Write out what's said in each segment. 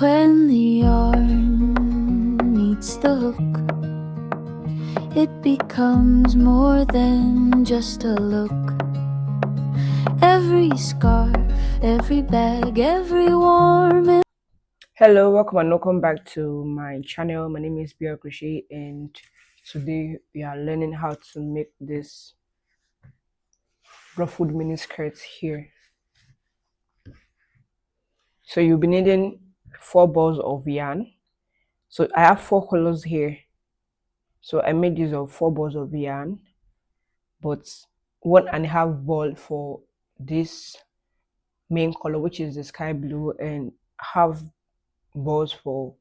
When the yarn meets the hook, it becomes more than just a look. Every scarf, every bag, every warm. Hello, welcome back to my channel. My name is Crochet, and today we are learning how to make this ruffled mini skirt here. So you'll be needing 4 balls of yarn. So I have 4 colors here. So I made use of 4 balls of yarn, but 1.5 ball for this main color, which is the sky blue, and half balls for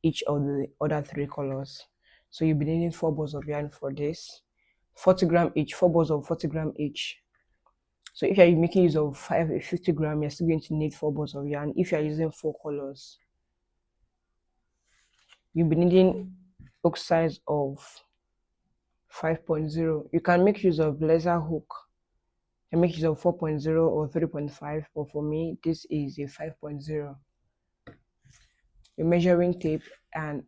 each of the other 3 colors. So you'll be needing 4 balls of yarn for this. 40 gram each, 4 balls of 40 gram each. So if you're making use of 50 gram, you're still going to need 4 balls of yarn. If you're using 4 colors, you'll be needing hook size of 5.0. You can make use of laser hook. You can make use of 4.0 or 3.5, but for me, this is a 5.0. Your measuring tape and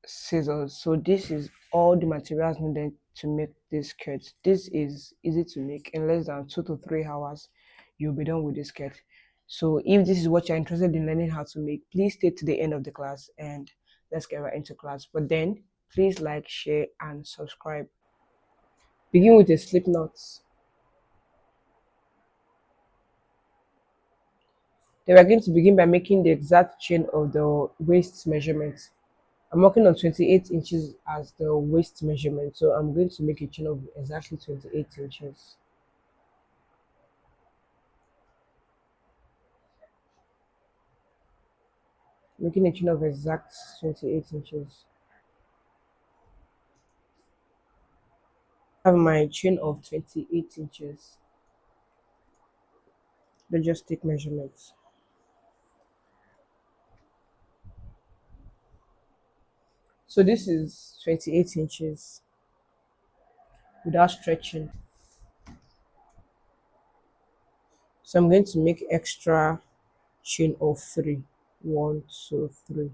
scissors. So this is all the materials needed to make this skirt. This is easy to make. In less than 2 to 3 hours you'll be done with this skirt. So if this is what you're interested in learning how to make, please stay to the end of the class and let's get right into class. But then please like, share and subscribe. Begin with a slip knot. Then we're going to begin by making the exact chain of the waist measurement. I'm working on 28 inches as the waist measurement, so I'm going to make a chain of exactly 28 inches. Making a chain of exact 28 inches. I have my chain of 28 inches. Let's just take measurements. So this is 28 inches without stretching. So I'm going to make extra chain of 3. 1, 2, 3.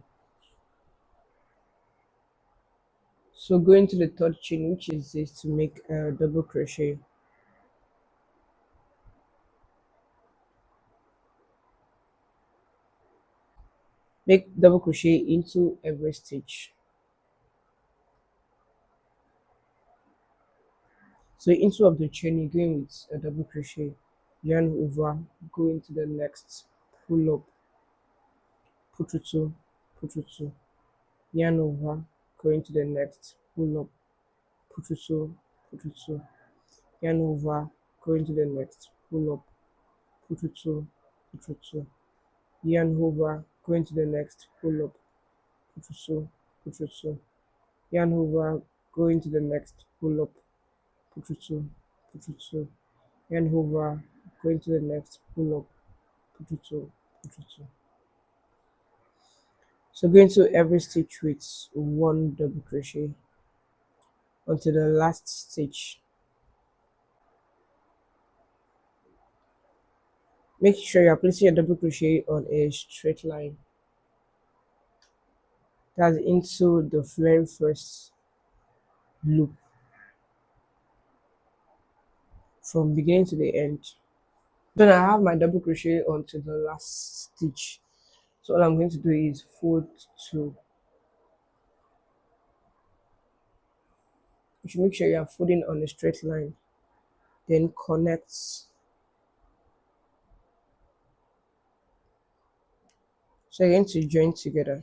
So going to the third chain, which is this, to make a double crochet. Make double crochet into every stitch. So into of the chain, you're going with a double crochet, yarn over, go into the next, pull up, put to 2, put to 2, yarn over, go into the next, pull up, put to 2, put to 2, yarn over, go into the next, pull up, put to 2, put to 2, yarn over, go into the next, pull up, put to 2, put to 2, yarn over, go into the next, pull up, put to 2, put to 2, yarn over, go into the next, pull up, put to 2, put to 2. So go into every stitch with 1 double crochet until the last stitch. Make sure you are placing your double crochet on a straight line. That's into the very first loop from beginning to the end. Then I have my double crochet onto the last stitch. So all I'm going to do is fold 2. You should make sure you are folding on a straight line. Then connect. So you're going to join together.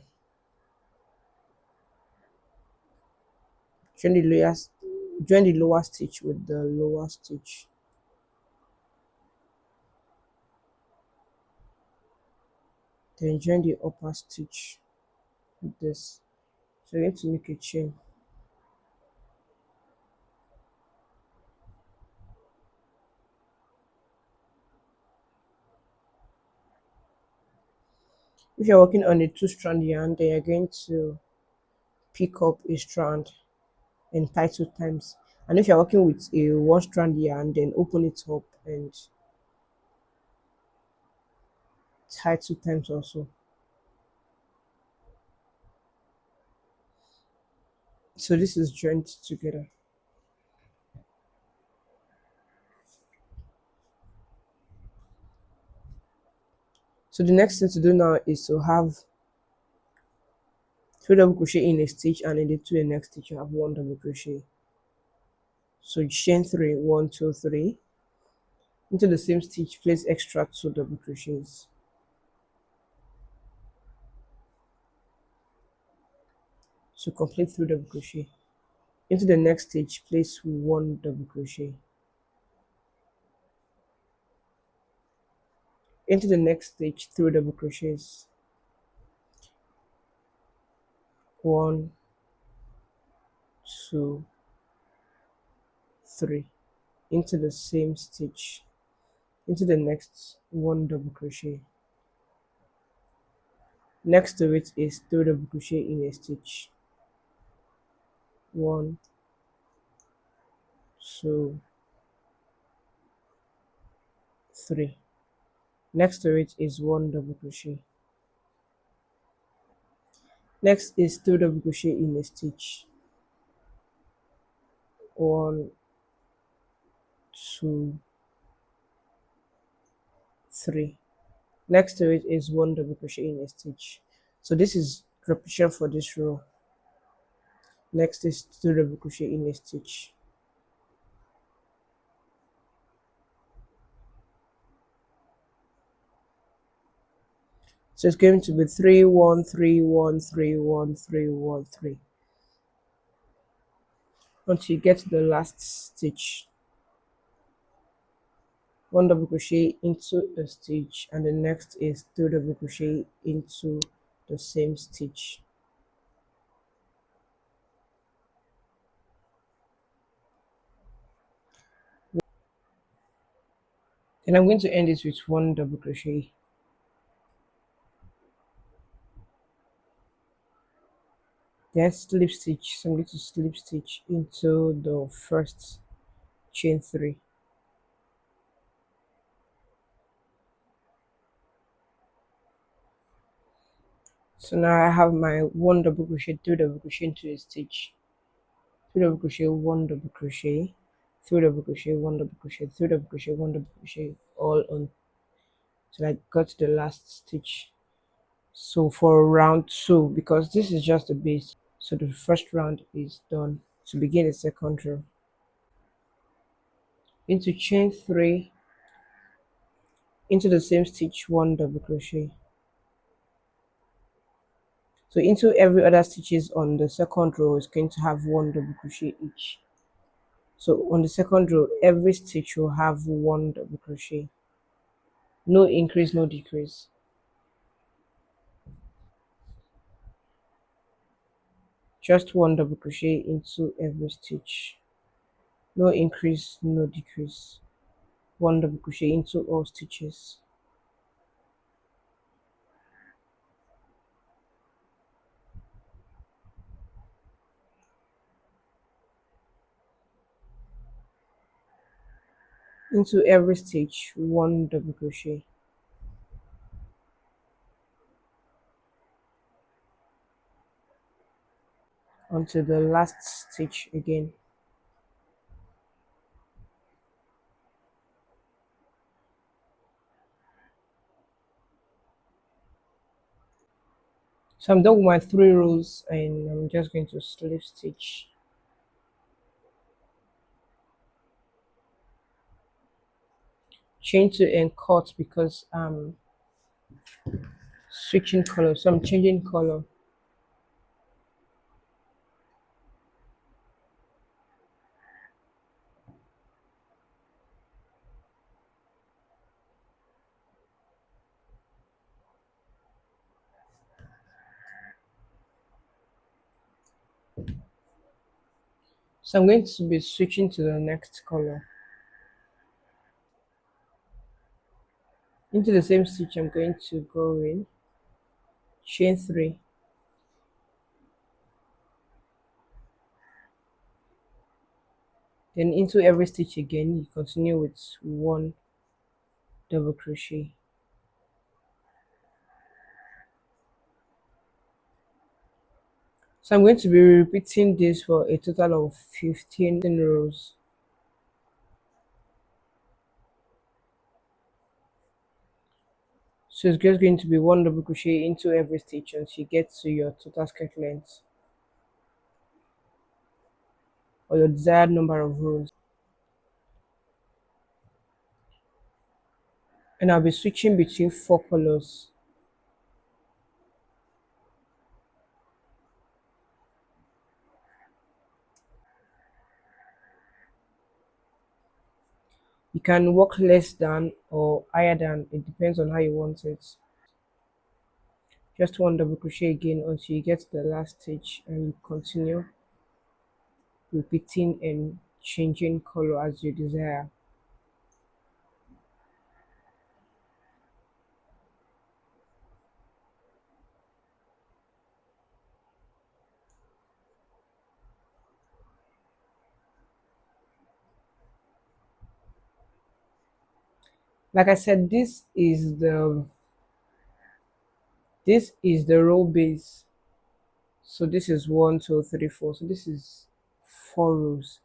Join the lower stitch with the lower stitch. Then join the upper stitch with this. So you're going to make a chain. If you're working on a 2-strand yarn, then you're going to pick up a strand and tie 2 times. And if you're working with a 1-strand yarn, then open it up and tie 2 times also. So this is joined together. So the next thing to do now is to have 3 double crochet in a stitch, and in the next stitch you have 1 double crochet. So chain 3, 1 2 3. Into the same stitch place extra 2 double crochets. So complete 3 double crochet. Into the next stitch place 1 double crochet. Into the next stitch 3 double crochets. 1 2 3. Into the same stitch, into the next 1 double crochet. Next to it is 3 double crochet in a stitch. 1 2 3. Next to it is 1 double crochet. Next is 3 double crochet in a stitch. 1 2 3. Next to it is 1 double crochet in a stitch. So this is repetition for this row. Next is 2 double crochet in a stitch. So it's going to be 3 1 3 1 3 1 3 1 3 until you get to the last stitch. 1 double crochet into a stitch, and the next is 2 double crochet into the same stitch. Then I'm going to end it with 1 double crochet. Then slip stitch. So I'm going to slip stitch into the first chain 3. So now I have my 1 double crochet, 2 double crochet into a stitch, 2 double crochet, 1 double crochet, 3 double crochet, 1 double crochet, 3 double crochet, 1 double crochet, all on till I got to the last stitch. So for round 2, because this is just the base, so the first round is done. To begin the second row, into chain 3, into the same stitch 1 double crochet. So into every other stitches on the second row is going to have 1 double crochet each. So on the second row, every stitch will have 1 double crochet. No increase, no decrease. Just 1 double crochet into every stitch. No increase, no decrease. 1 double crochet into all stitches. Into every stitch 1 double crochet. Onto the last stitch again. So I'm done with my 3 rows, and I'm just going to slip stitch. Chain 2 and cut because I'm switching color, so I'm changing color. So I'm going to be switching to the next color. Into the same stitch, I'm going to go in, chain 3, then into every stitch again, you continue with 1 double crochet. So I'm going to be repeating this for a total of 15 rows. So it's just going to be one double crochet into every stitch until you get to your total skirt length or your desired number of rows. And I'll be switching between 4 colors. You can work less than or higher than, it depends on how you want it. Just one double crochet again until you get to the last stitch, and you continue repeating and changing color as you desire. Like I said, this is the row base. So this is 1 2 3 4, so this is 4 rows.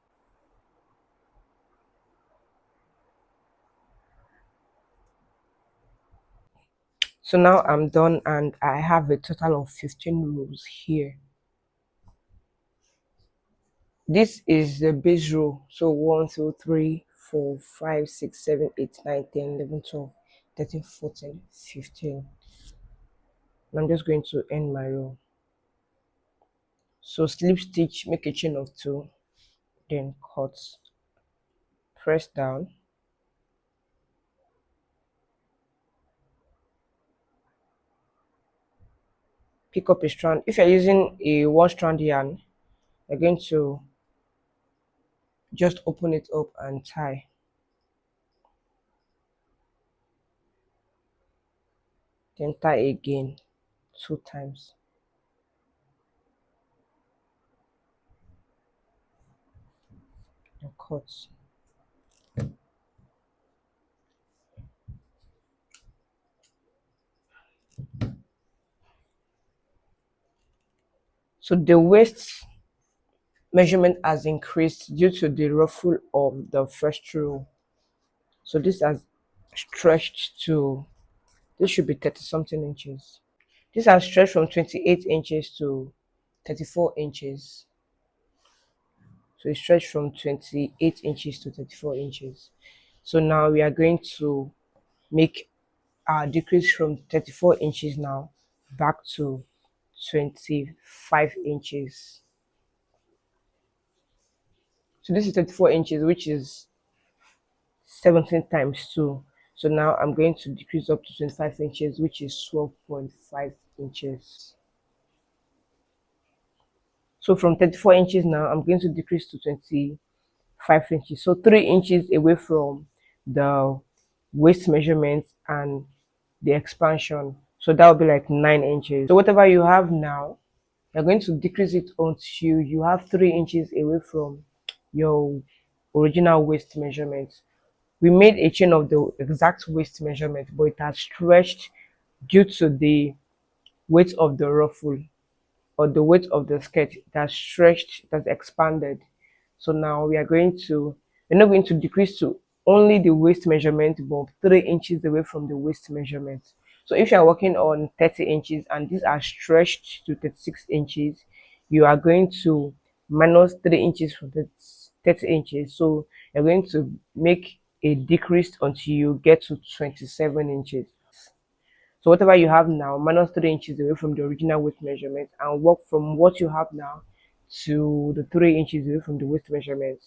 So now I'm done and I have a total of 15 rows here. This is the base row. So 1 2 3 4 5 6 7 8 9 10 11 12 13 14 15. I'm just going to end my row. So slip stitch, make a chain of 2, then cut, press down, pick up a strand. If you're using a 1 strand yarn, you're going to just open it up and tie, then tie again 2 times, and cut. So the waist measurement has increased due to the ruffle of the first row. So this has stretched to, this should be 30 something inches. This has stretched from 28 inches to 34 inches. So it stretched from 28 inches to 34 inches. So now we are going to make our decrease from 34 inches now back to 25 inches. So this is 34 inches, which is 17 times 2. So now I'm going to decrease up to 25 inches, which is 12.5 inches. So from 34 inches now, I'm going to decrease to 25 inches. So 3 inches away from the waist measurement and the expansion. So that will be like 9 inches. So whatever you have now, you're going to decrease it until you have 3 inches away from your original waist measurement. We made a chain of the exact waist measurement, but it has stretched due to the weight of the ruffle or the weight of the skirt. It has stretched, it has expanded. So now we're not going to decrease to only the waist measurement, but 3 inches away from the waist measurement. So if you're working on 30 inches and these are stretched to 36 inches, you are going to minus 3 inches from the 30 inches. So you're going to make a decrease until you get to 27 inches. So whatever you have now, minus 3 inches away from the original waist measurement, and work from what you have now to the 3 inches away from the waist measurement.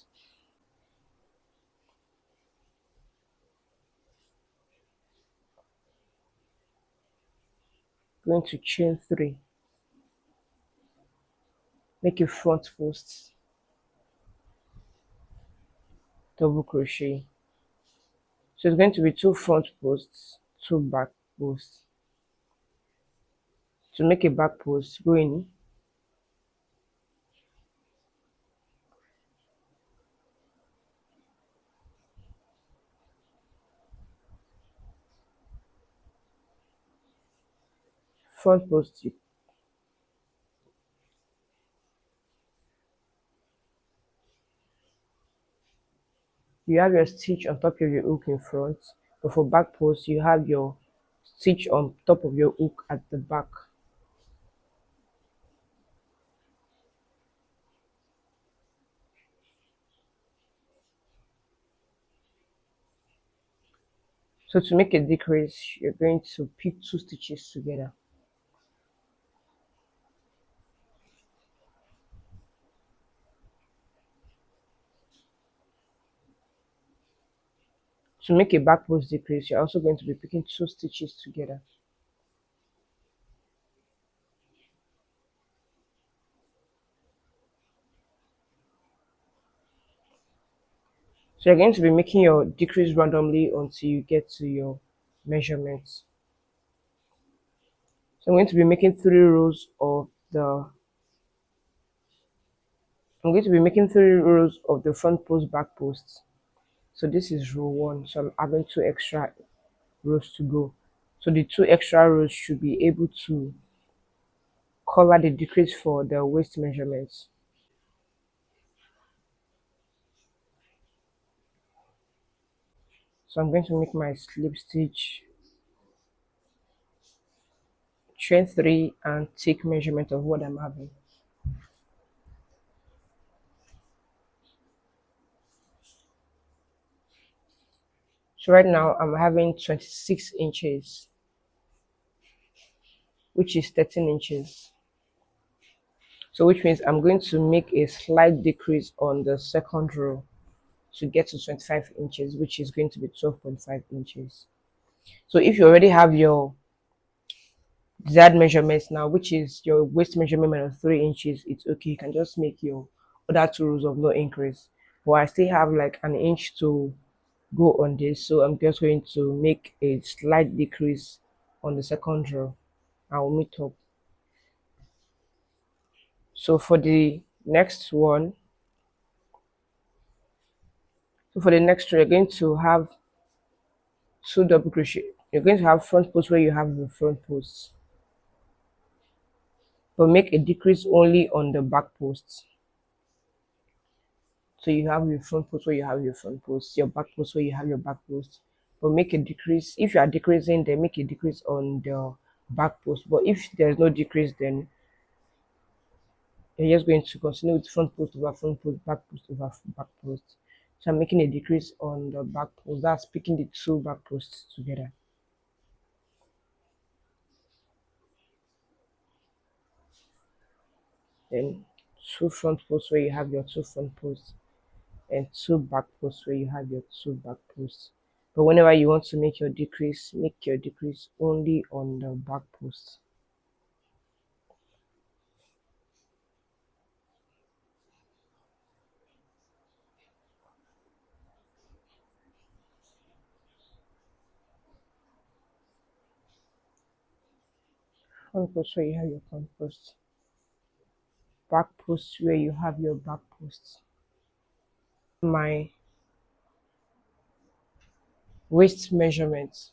Going to chain 3, make a front post, double crochet. So it's going to be 2 front posts, 2 back posts. To make a back post, go in, front post, You have your stitch on top of your hook in front, but for back post you have your stitch on top of your hook at the back. So to make a decrease, you're going to pick two stitches together. To make a back post decrease, you're also going to be picking two stitches together. So you're going to be making your decrease randomly until you get to your measurements. So I'm going to be making three rows of the front post, back post. So this is row 1, so I'm adding 2 extra rows to go. So the 2 extra rows should be able to cover the decrease for the waist measurements. So I'm going to make my slip stitch, chain 3, and take measurement of what I'm having. So right now I'm having 26 inches, which is 13 inches. So which means I'm going to make a slight decrease on the second row to get to 25 inches, which is going to be 12.5 inches. So if you already have your desired measurements now, which is your waist measurement of 3 inches, it's okay. You can just make your other 2 rows of no increase. But I still have like an inch to go on this, so I'm just going to make a slight decrease on the second row. I'll meet up. So for the next one, row, you're going to have 2 double crochet. You're going to have front post where you have the front post, but make a decrease only on the back post. So you have your front post where you have your front post, your back post where you have your back post, but make a decrease. If you are decreasing, then make a decrease on the back post. But if there's no decrease, then you're just going to continue with front post over front post, back post over back post. So I'm making a decrease on the back post. That's picking the 2 back posts together. Then 2 front posts where you have your 2 front posts, and 2 back posts where you have your 2 back posts. But whenever you want to make your decrease, make your decrease only on the back post. Front post where you have your front post, back post where you have your back posts. My waist measurement,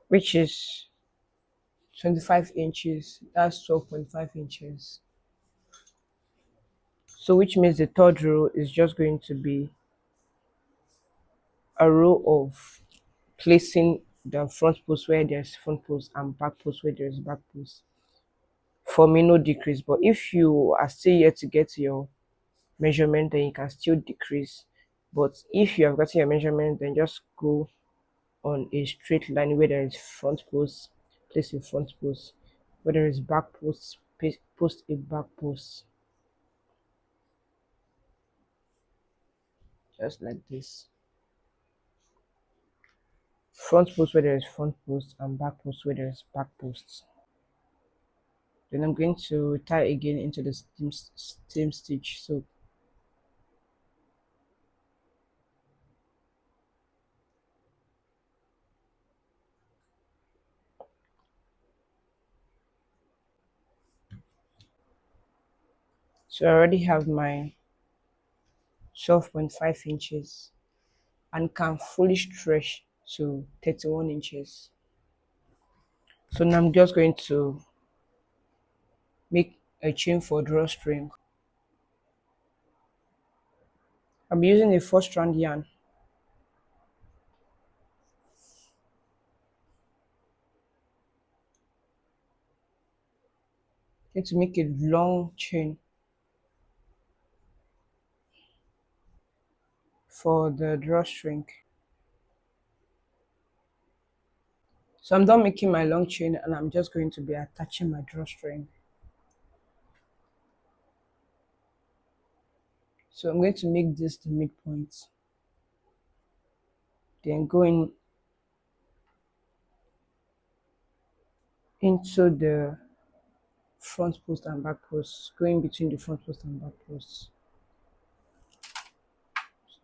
which is 25 inches, that's 12.5 inches. So which means the third row is just going to be a row of placing the front post where there's front post and back post where there's back post. For me, no decrease, but if you are still yet to get your measurement, then you can still decrease. But if you have gotten your measurement, then just go on a straight line. Where there is front post, place a front post. Where there is back post, post a back post, just like this. Front post where there is front post, and back post where there is back post. Then I'm going to tie again into the same stitch. So I already have my 12.5 inches and can fully stretch to 31 inches. So now I'm just going to make a chain for drawstring. I'm using a 4-strand yarn. Going to make a long chain for the drawstring. So I'm done making my long chain, and I'm just going to be attaching my drawstring. So I'm going to make this the midpoint, then going into the front post and back post, going between the front post and back post,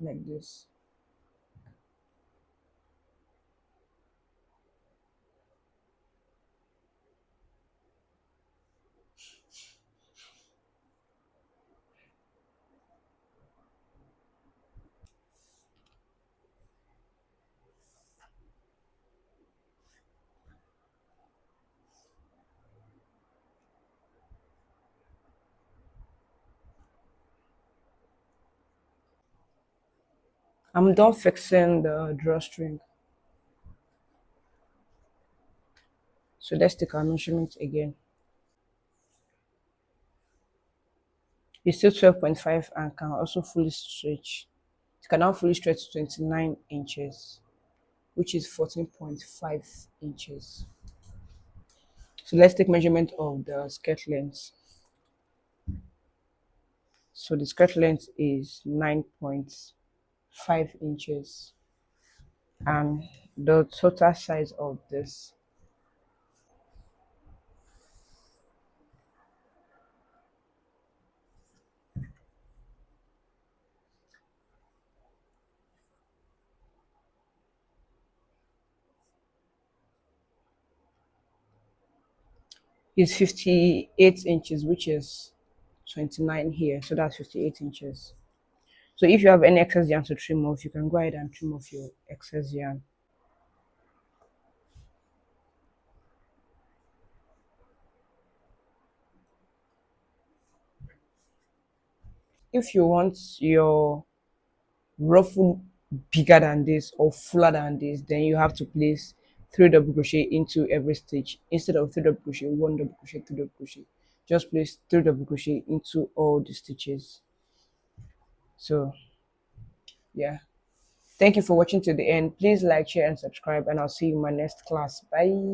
like this. I'm done fixing the drawstring. So let's take our measurements again. It's still 12.5 and can also fully stretch. It can now fully stretch to 29 inches, which is 14.5 inches. So let's take measurement of the skirt length. So the skirt length is 9.5 inches, and the total size of this is 58 inches, which is 29 here. So that's 58 inches. So if you have any excess yarn to trim off, you can go ahead and trim off your excess yarn. If you want your ruffle bigger than this or fuller than this, then you have to place 3 double crochet into every stitch instead of 3 double crochet, 1 double crochet, 2 double crochet. Just place 3 double crochet into all the stitches. So yeah, thank you for watching to the end. Please like, share and subscribe, and I'll see you in my next class. Bye.